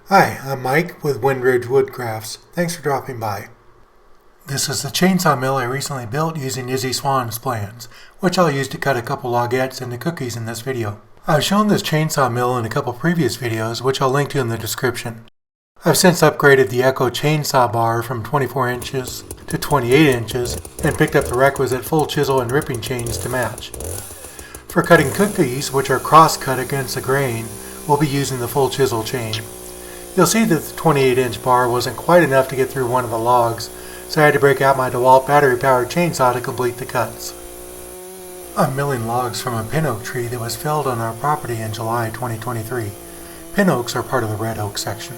Hi, I'm Mike with Windridge Woodcrafts. Thanks for dropping by. This is the chainsaw mill I recently built using Izzy Swan's plans, which I'll use to cut a couple logettes into cookies in this video. I've shown this chainsaw mill in a couple previous videos, which I'll link to in the description. I've since upgraded the Echo chainsaw bar from 24 inches to 28 inches and picked up the requisite full chisel and ripping chains to match. For cutting cookies, which are cross-cut against the grain, we'll be using the full chisel chain. You'll see that the 28-inch bar wasn't quite enough to get through one of the logs, so I had to break out my DeWalt battery-powered chainsaw to complete the cuts. I'm milling logs from a pin oak tree that was felled on our property in July 2023. Pin oaks are part of the red oak section.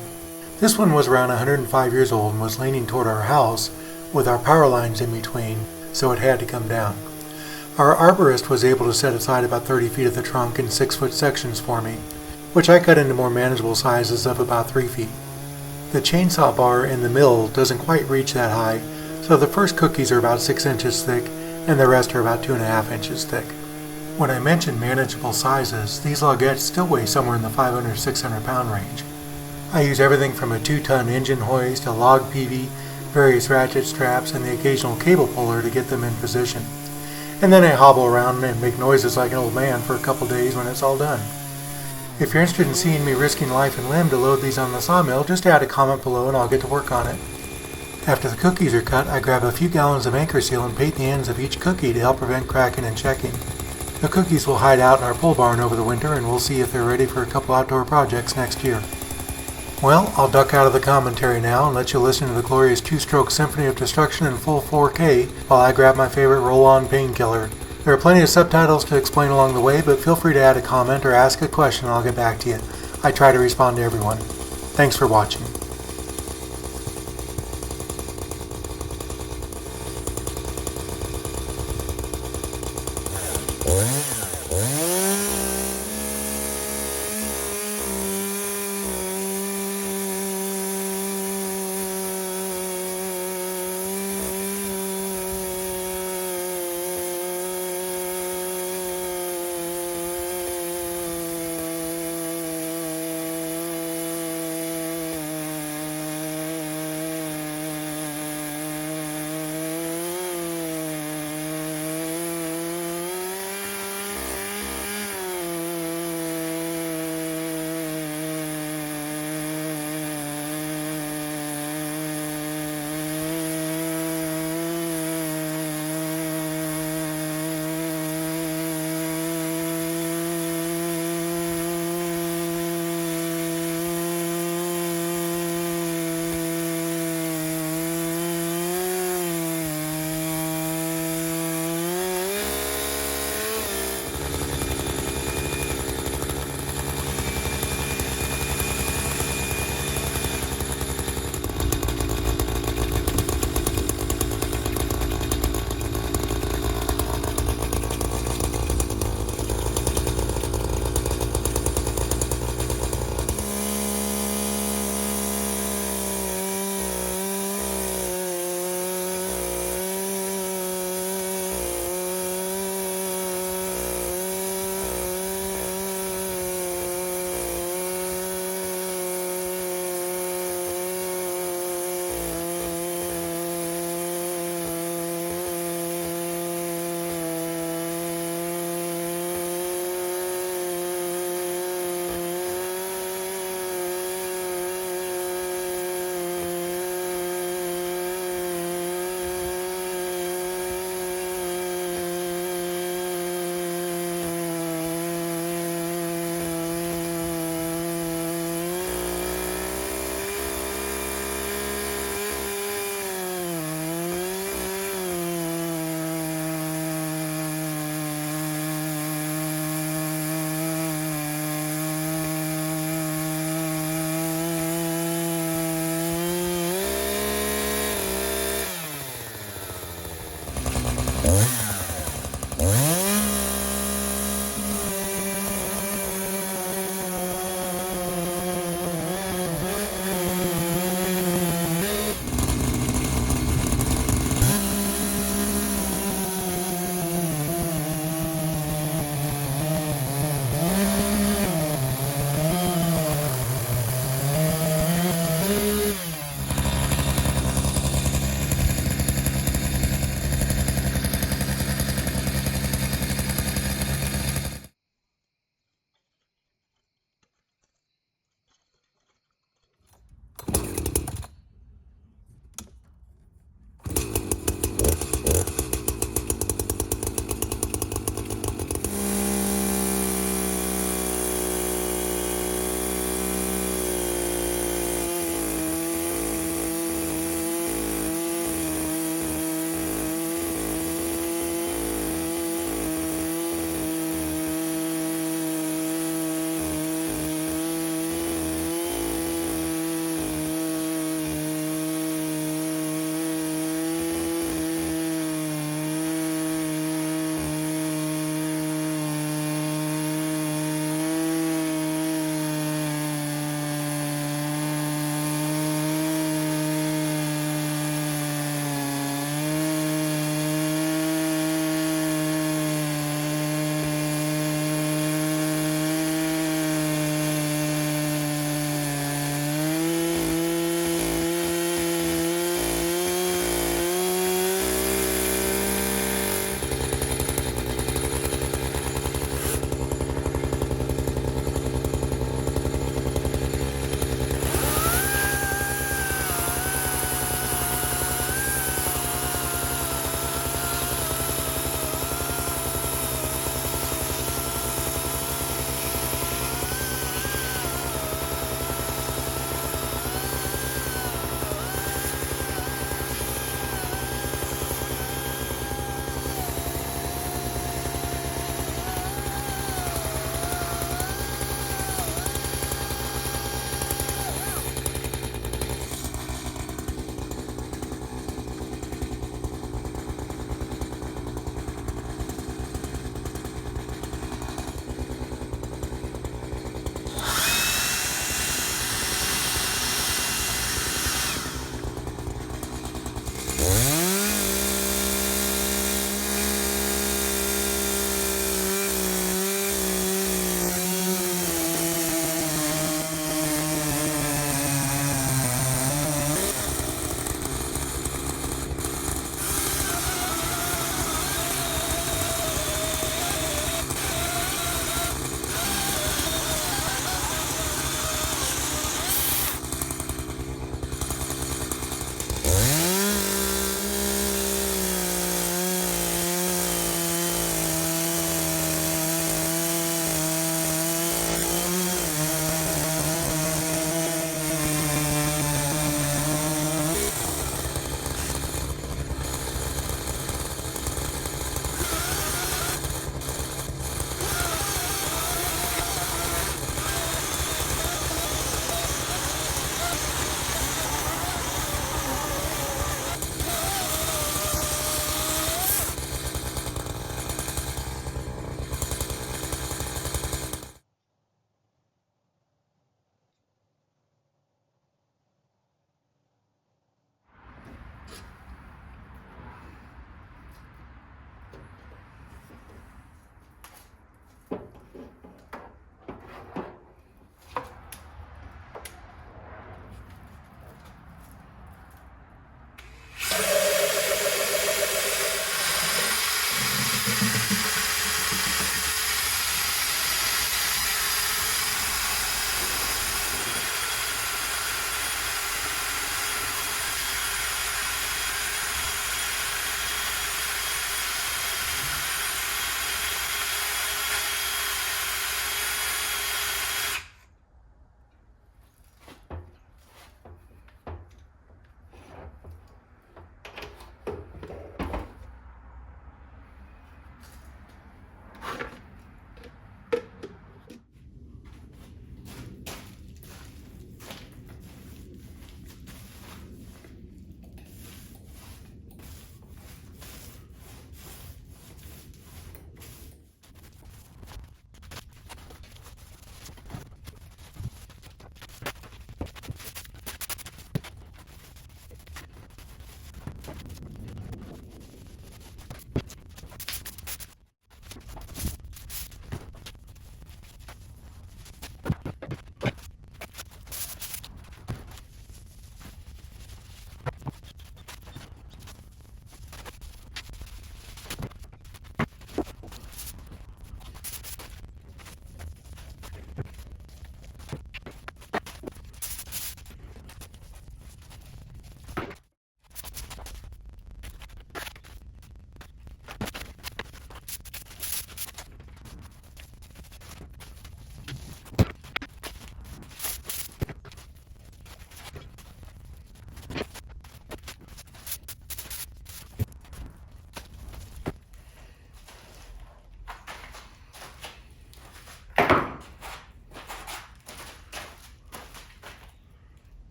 This one was around 105 years old and was leaning toward our house with our power lines in between, so it had to come down. Our arborist was able to set aside about 30 feet of the trunk in 6-foot sections for me, which I cut into more manageable sizes of about 3 feet. The chainsaw bar in the mill doesn't quite reach that high, so the first cookies are about 6 inches thick and the rest are about 2.5 inches thick. When I mentioned manageable sizes, these logettes still weigh somewhere in the 500 to 600 pound range. I use everything from a 2-ton engine hoist, a log peavy, various ratchet straps, and the occasional cable puller to get them in position. And then I hobble around and make noises like an old man for a couple days when it's all done. If you're interested in seeing me risking life and limb to load these on the sawmill, just add a comment below and I'll get to work on it. After the cookies are cut, I grab a few gallons of AnchorSeal and paint the ends of each cookie to help prevent cracking and checking. The cookies will hide out in our pole barn over the winter and we'll see if they're ready for a couple outdoor projects next year. Well, I'll duck out of the commentary now and let you listen to the glorious 2-stroke symphony of destruction in full 4K while I grab my favorite roll-on painkiller. There are plenty of subtitles to explain along the way, but feel free to add a comment or ask a question and I'll get back to you. I try to respond to everyone. Thanks for watching.